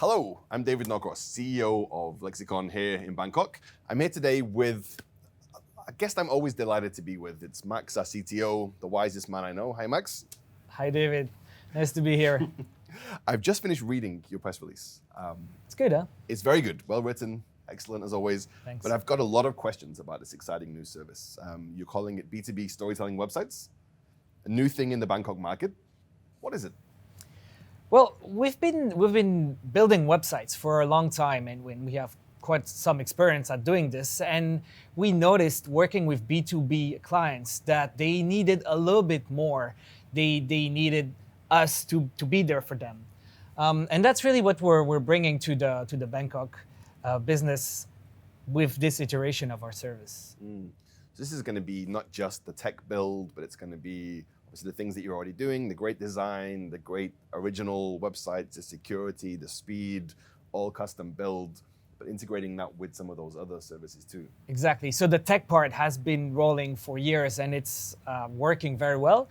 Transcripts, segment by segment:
Hello, I'm David Norcross, CEO of Lexicon here in Bangkok. I'm here today with a guest I'm always delighted to be with. It's Max, our CTO, the wisest man I know. Hi, Max. Hi, David. Nice to be here. I've just finished reading your press release. It's good, huh? It's very good, well written, excellent as always. Thanks. But I've got a lot of questions about this exciting new service. You're calling it B2B storytelling websites, a new thing in the Bangkok market. What is it? Well, we've been building websites for a long time, and when we have quite some experience at doing this, and we noticed working with B2B clients that they needed a little bit more. They needed us to be there for them, and that's really what we're bringing to the Bangkok business with this iteration of our service. So this is going to be not just the tech build, but it's going to be obviously the things that you're already doing, the great design, the great original websites, the security, the speed, all custom build, but integrating that with some of those other services too. Exactly. So the tech part has been rolling for years, and it's working very well.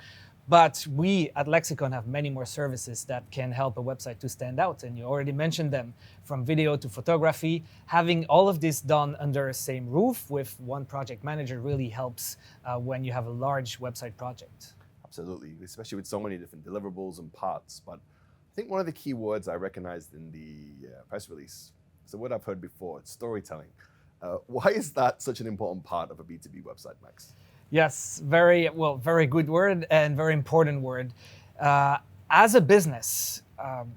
But we at Lexicon have many more services that can help a website to stand out. And you already mentioned them, from video to photography. Having all of this done under the same roof with one project manager really helps when you have a large website project. Absolutely, especially with so many different deliverables and parts. But I think one of the key words I recognized in the press release is a word I've heard before. It's storytelling. Why is that such an important part of a B2B website, Max? Yes, very good word and very important word. As a business,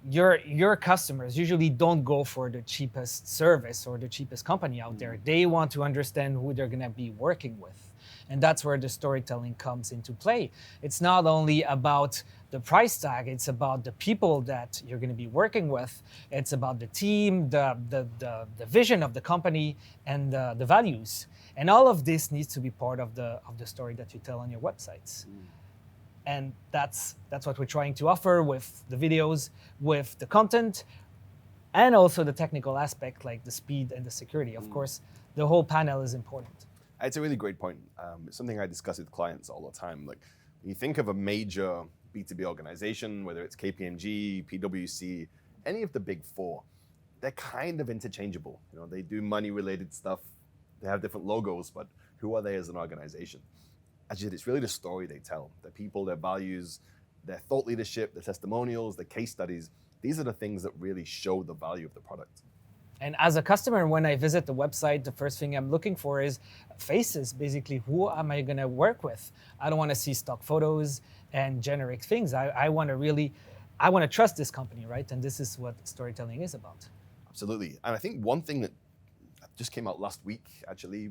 your customers usually don't go for the cheapest service or the cheapest company out there. They want to understand who they're going to be working with. And that's where the storytelling comes into play. It's not only about the price tag, it's about the people that you're going to be working with. It's about the team, the vision of the company, and the values. And all of this needs to be part of the story that you tell on your websites. And that's what we're trying to offer with the videos, with the content, and also the technical aspect like the speed and the security. Of course, the whole panel is important. It's a really great point. It's something I discuss with clients all the time. Like, when you think of a major B2B organization, whether it's KPMG, PwC, any of the big four, they're kind of interchangeable. You know, they do money-related stuff. They have different logos, but who are they as an organization? Actually, it's really the story they tell. Their people, their values, their thought leadership, their testimonials, their case studies. These are the things that really show the value of the product. And as a customer, when I visit the website, the first thing I'm looking for is faces, basically. Who am I going to work with? I don't want to see stock photos and generic things. I want to trust this company, right? And this is what storytelling is about. Absolutely. And I think one thing that just came out last week, actually,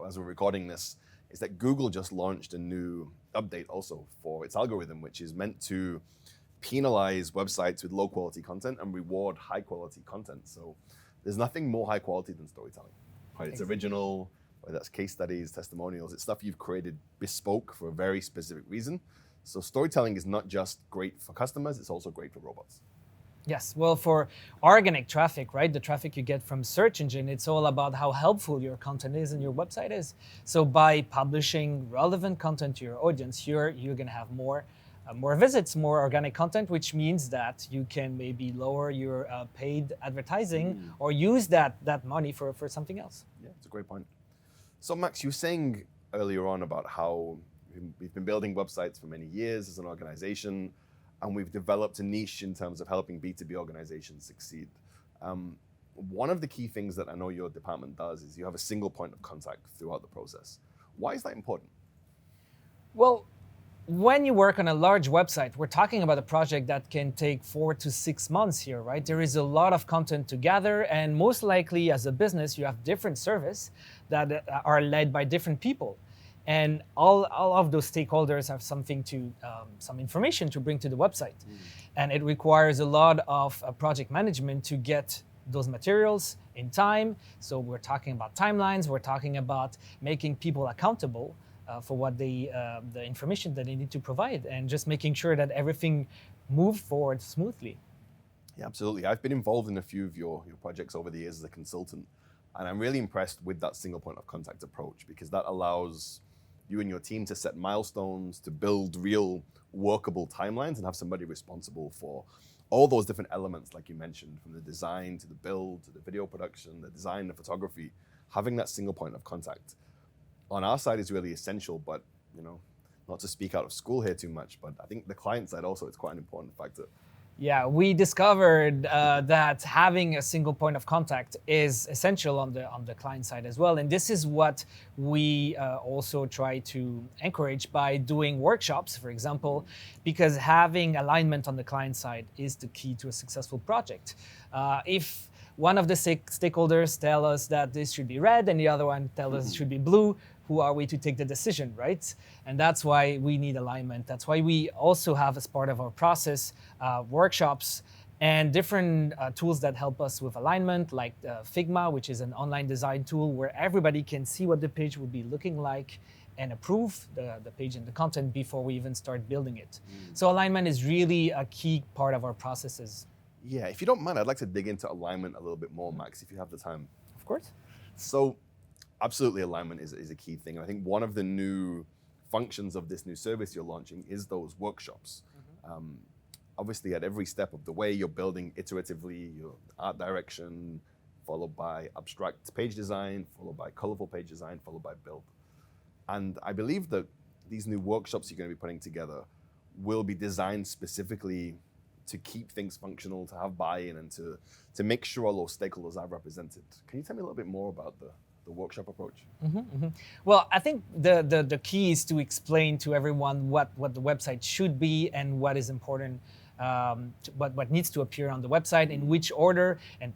as we're recording this, is that Google just launched a new update also for its algorithm, which is meant to penalize websites with low quality content and reward high quality content. So there's nothing more high quality than storytelling, right? It's original, whether that's case studies, testimonials, it's stuff you've created bespoke for a very specific reason. So storytelling is not just great for customers, it's also great for robots. Yes, well, for organic traffic, right, the traffic you get from search engine, it's all about how helpful your content is and your website is. So by publishing relevant content to your audience, you're going to have more visits, more organic content, which means that you can maybe lower your paid advertising or use that money for something else. Yeah, it's a great point. So Max, you were saying earlier on about how we've been building websites for many years as an organization, and we've developed a niche in terms of helping B2B organizations succeed. One of the key things that I know your department does is you have a single point of contact throughout the process. Why is that important? Well, when you work on a large website, we're talking about a project that can take 4 to 6 months here, right? There is a lot of content to gather, and most likely as a business, you have different services that are led by different people. And all of those stakeholders have some information to bring to the website. And it requires a lot of project management to get those materials in time. So we're talking about timelines, we're talking about making people accountable for what the information that they need to provide, and just making sure that everything moves forward smoothly. Yeah, absolutely. I've been involved in a few of your projects over the years as a consultant, and I'm really impressed with that single point of contact approach, because that allows you and your team to set milestones, to build real workable timelines, and have somebody responsible for all those different elements, like you mentioned, from the design to the build to the video production, the design, the photography, having that single point of contact on our side is really essential. But not to speak out of school here too much, but I think the client side also is quite an important factor. Yeah, we discovered that having a single point of contact is essential on the client side as well, and this is what we also try to encourage by doing workshops, for example, because having alignment on the client side is the key to a successful project. If one of the stakeholders tell us that this should be red and the other one tell us it should be blue, who are we to take the decision, right? And that's why we need alignment. That's why we also have, as part of our process, workshops and different tools that help us with alignment, like Figma, which is an online design tool where everybody can see what the page will be looking like and approve the page and the content before we even start building it. So alignment is really a key part of our processes. Yeah, if you don't mind, I'd like to dig into alignment a little bit more, Max, if you have the time. Of course. So absolutely, alignment is a key thing. And I think one of the new functions of this new service you're launching is those workshops. Obviously, at every step of the way, you're building iteratively your art direction, followed by abstract page design, followed by colorful page design, followed by build. And I believe that these new workshops you're going to be putting together will be designed specifically to keep things functional, to have buy-in, and to make sure all those stakeholders are represented. Can you tell me a little bit more about the workshop approach? Well, I think the key is to explain to everyone what the website should be and what is important, what needs to appear on the website, in which order, and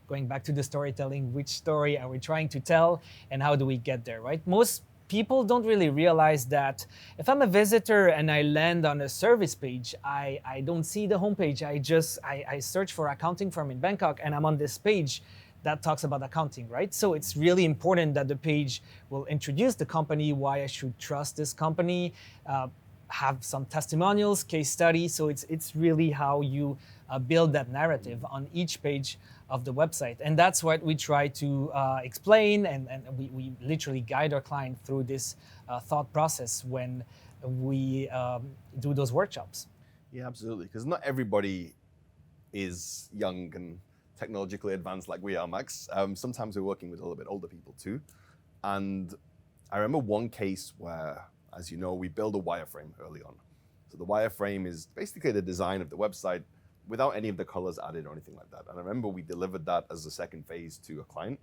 going back to the storytelling, which story are we trying to tell and how do we get there, right? Most people don't really realize that if I'm a visitor and I land on a service page, I don't see the homepage. I search for accounting firm in Bangkok and I'm on this page that talks about accounting, right? So it's really important that the page will introduce the company, why I should trust this company, have some testimonials, case studies. So it's really how you build that narrative on each page of the website. And that's what we try to explain, and we literally guide our client through this thought process when we do those workshops. Yeah, absolutely. Because not everybody is young and technologically advanced like we are, Max. Sometimes we're working with a little bit older people too. And I remember one case where, as you know, we build a wireframe early on. So the wireframe is basically the design of the website without any of the colors added or anything like that. And I remember we delivered that as a second phase to a client.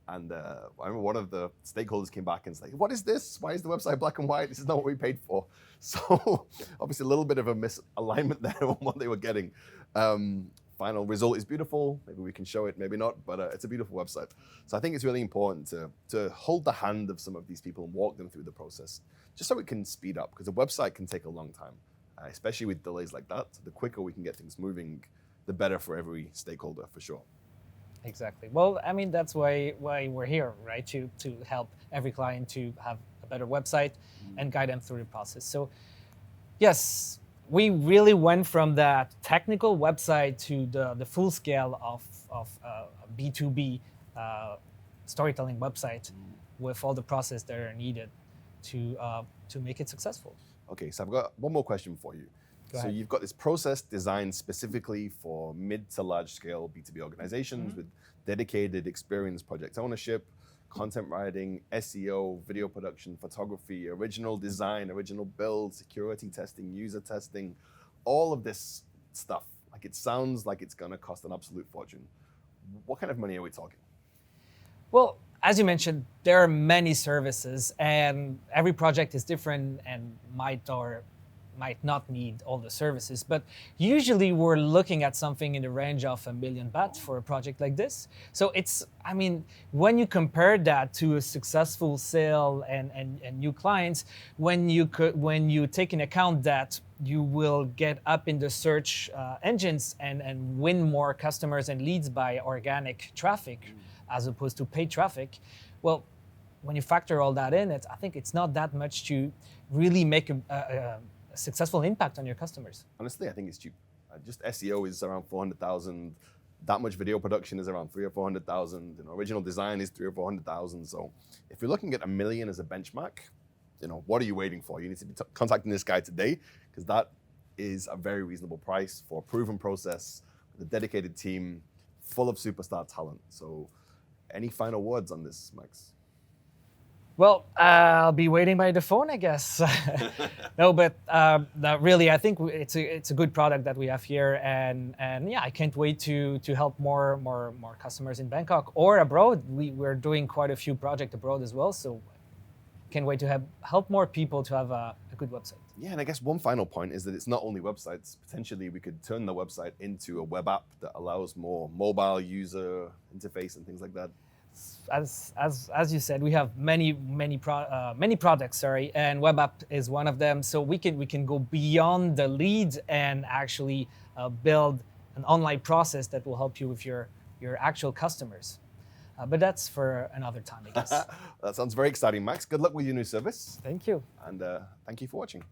And I remember one of the stakeholders came back and said, what is this? Why is the website black and white? This is not what we paid for. So obviously a little bit of a misalignment there on what they were getting. Final result is beautiful. Maybe we can show it, maybe not, but it's a beautiful website. So I think it's really important to hold the hand of some of these people and walk them through the process, just so it can speed up, because a website can take a long time, especially with delays like that. The quicker we can get things moving, the better for every stakeholder, for sure. Exactly. Well, I mean, that's why we're here, right? To help every client to have a better website and guide them through the process. So yes, we really went from that technical website to the full scale of B2B storytelling website with all the process that are needed to make it successful. Okay, so I've got one more question for you. So you've got this process designed specifically for mid to large scale B2B organizations with dedicated experienced project ownership, content writing, SEO, video production, photography, original design, original build, security testing, user testing, all of this stuff. Like, it sounds like it's gonna cost an absolute fortune. What kind of money are we talking? Well, as you mentioned, there are many services and every project is different and might or might not need all the services, but usually we're looking at something in the range of $1 million baht for a project like this. So it's, I mean, when you compare that to a successful sale and new clients, when you take into account that you will get up in the search engines and win more customers and leads by organic traffic as opposed to paid traffic, well, when you factor all that in, I think it's not that much to really make a successful impact on your customers. Honestly, I think it's cheap. Just SEO is around 400,000. That much video production is around 300,000 or 400,000. Original design is 300,000 or 400,000. So if you're looking at $1 million as a benchmark, what are you waiting for? You need to be contacting this guy today, because that is a very reasonable price for a proven process with a dedicated team full of superstar talent. So any final words on this, Max? Well, I'll be waiting by the phone, I guess. No, but really, I think it's a good product that we have here, and yeah, I can't wait to help more customers in Bangkok or abroad. We're doing quite a few projects abroad as well, so can't wait to help more people to have a good website. Yeah, and I guess one final point is that it's not only websites. Potentially, we could turn the website into a web app that allows more mobile user interface and things like that. As you said, we have many products, sorry, and web app is one of them. So we can go beyond the leads and actually build an online process that will help you with your actual customers. But that's for another time, I guess. That sounds very exciting, Max. Good luck with your new service. Thank you. And thank you for watching.